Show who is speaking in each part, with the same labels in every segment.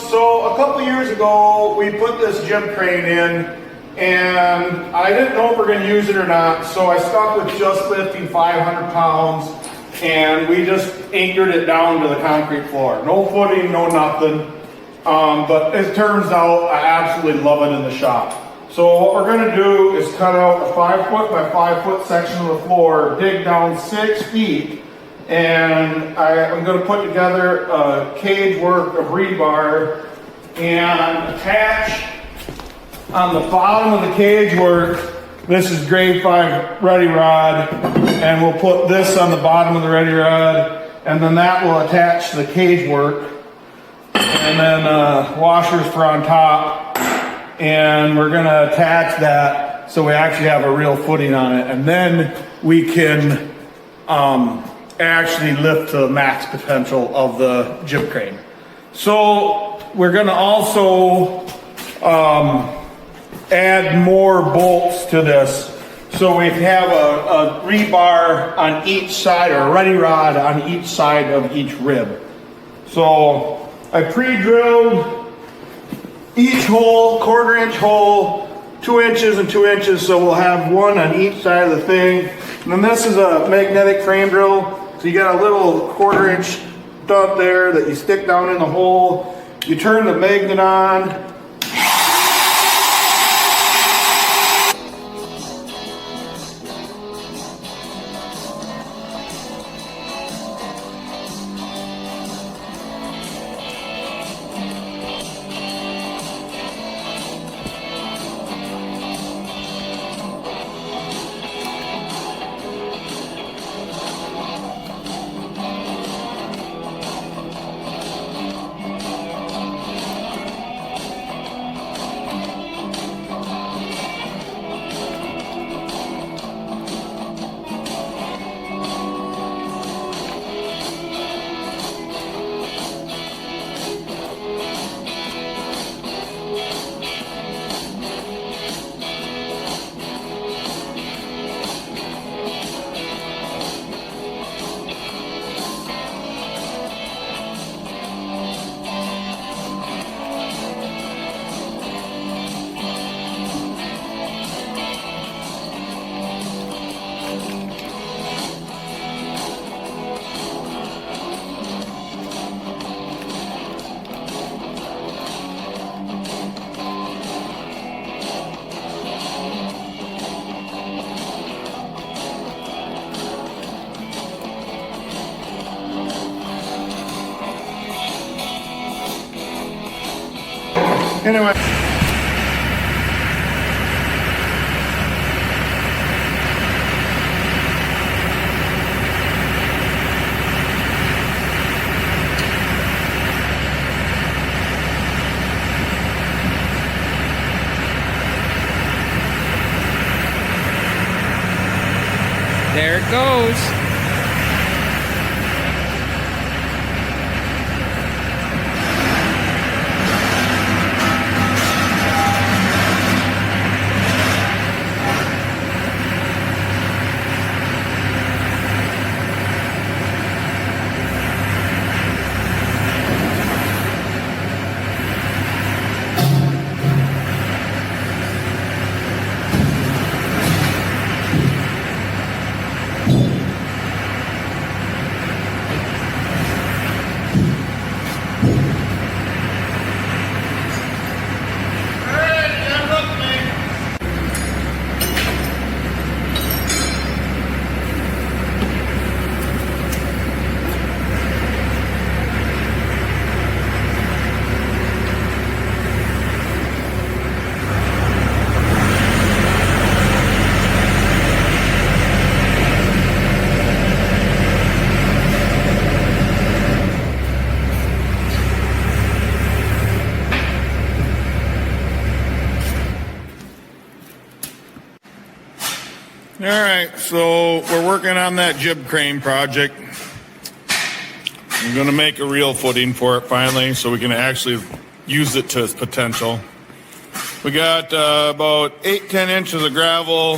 Speaker 1: So a couple years ago, we put this gym crane in, and I didn't know if we're going to use it or not, so I stuck with just lifting 500 pounds, and we just anchored it down to the concrete floor. No footing, no nothing, but it turns out I absolutely love it in the shop. So what we're going to do is cut out a 5 foot by 5 foot section of the floor, dig down 6 feet, and I'm going to put together a cage work of rebar and attach on the bottom of the cage work. This is grade 5 ready rod, and we'll put this on the bottom of the ready rod, and then that will attach to the cage work, and then washers for on top, and we're going to attach that so we actually have a real footing on it, and then we can actually lift to the max potential of the gym crane. So we're going to also add more bolts to this. So we have a rebar on each side, or a ready rod on each side of each rib. So I pre-drilled each hole, 1/4 inch hole, 2 inches and 2 inches, so we'll have one on each side of the thing. And then this is a magnetic frame drill. So you got a little 1/4 inch stud there that you stick down in the hole. You turn the magnet on. Anyway.
Speaker 2: There it goes.
Speaker 1: All right, so we're working on that jib crane project. I'm going to make a real footing for it finally so we can actually use it to its potential. We got about 8-10 inches of gravel,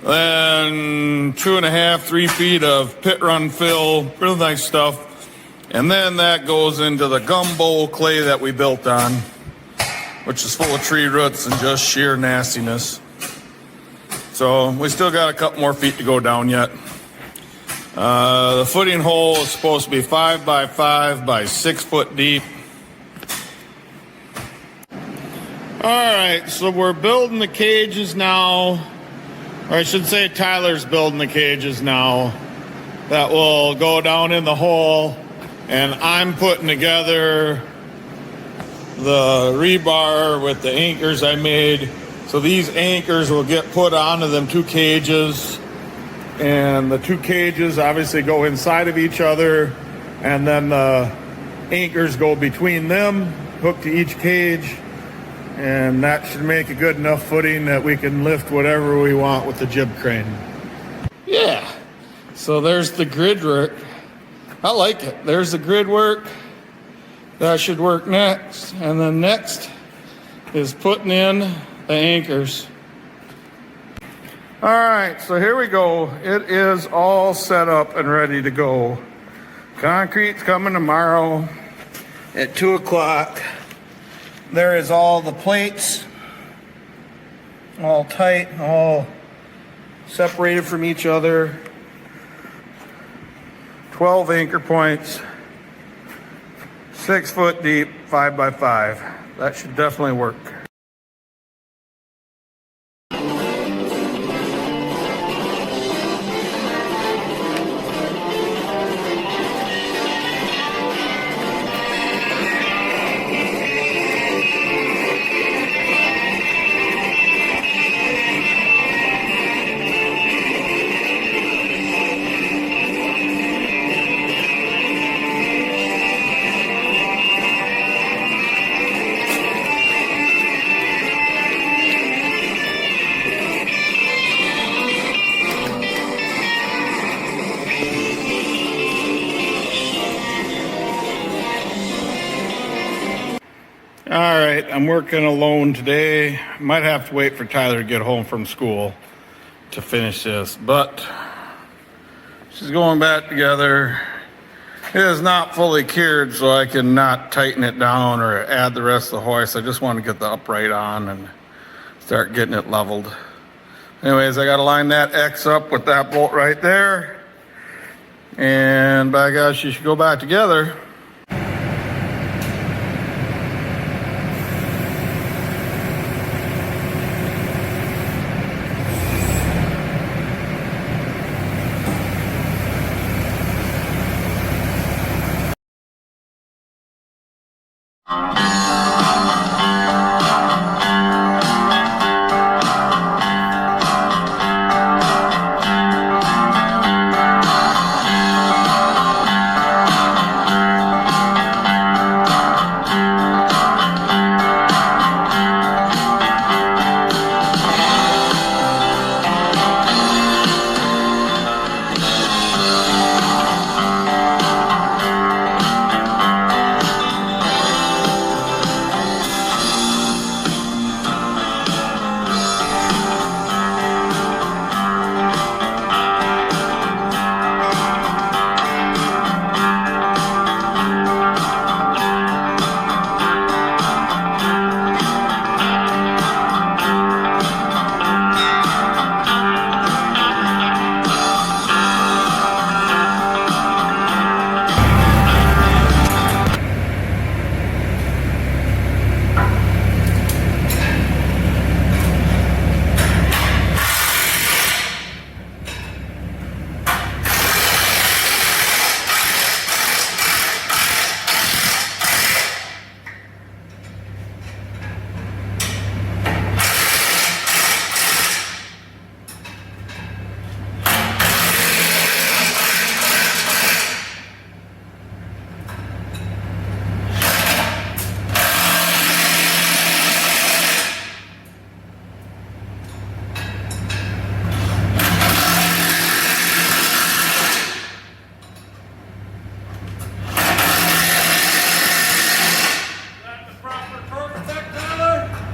Speaker 1: then 2.5-3 feet of pit run fill, real nice stuff. And then that goes into the gumbo clay that we built on, which is full of tree roots and just sheer nastiness. So we still got a couple more feet to go down yet. The footing hole is supposed to be 5 by 5 by 6 foot deep. All right, so we're building the cages now, or I should say Tyler's building the cages now that will go down in the hole, and I'm putting together the rebar with the anchors I made. So these anchors will get put onto them 2 cages, and the 2 cages obviously go inside of each other, and then the anchors go between them, hooked to each cage. And that should make a good enough footing that we can lift whatever we want with the jib crane. Yeah, so there's the grid work. I like it. There's the grid work. That should work next. And then next is putting in the anchors. All right, so here we go. It is all set up and ready to go. Concrete's coming tomorrow at 2 o'clock. There is all the plates, all tight, all separated from each other. 12 anchor points, 6 foot deep, 5 by 5. That should definitely work. All right, I'm working alone today. Might have to wait for Tyler to get home from school to finish this, but she's going back together. It is not fully cured, so I cannot tighten it down or add the rest of the hoist. I just want to get the upright on and start getting it leveled. Anyways, I got to line that X up with that bolt right there. And by gosh, she should go back together.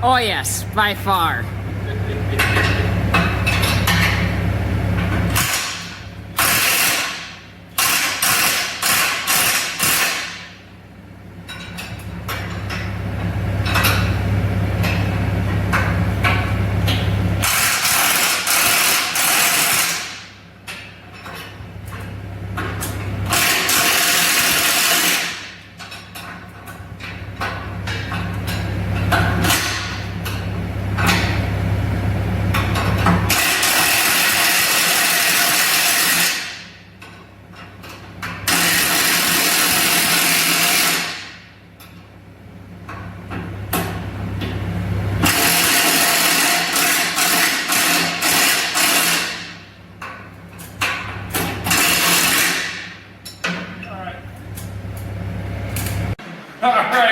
Speaker 2: Oh yes, by far.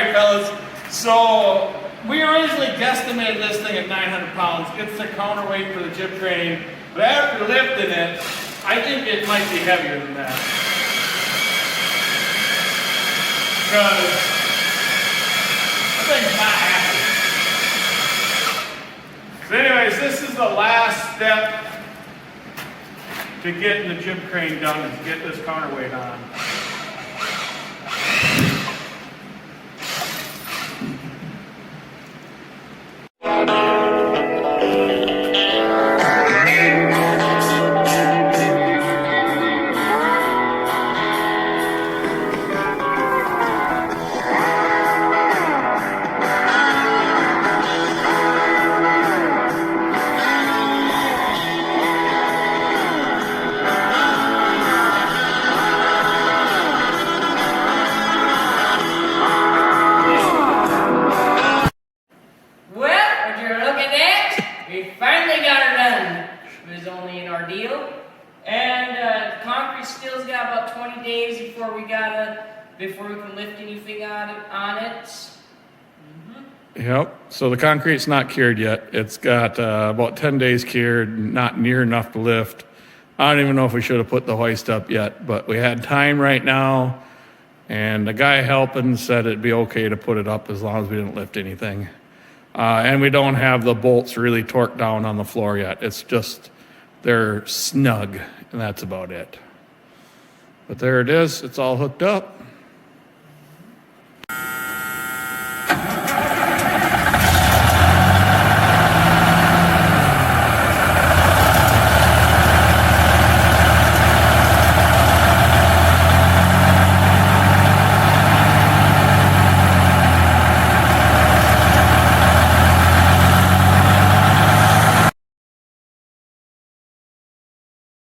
Speaker 3: Alright fellas, so we originally guesstimated this thing at 900 pounds. It's the counterweight for the jib crane, but after lifting it, I think it might be heavier than that. Because that thing's not happy. So anyways, this is the last step to getting the jib crane done, is get this counterweight on.
Speaker 2: We finally got her done. It was only an ordeal. And concrete still's got about 20 days before we can lift anything on it.
Speaker 4: Yep. So the concrete's not cured yet. It's got about 10 days cured, not near enough to lift. I don't even know if we should have put the hoist up yet, but we had time right now. And the guy helping said it'd be okay to put it up as long as we didn't lift anything. And we don't have the bolts really torqued down on the floor yet. It's just, they're snug, and that's about it. But there it is. It's all hooked up.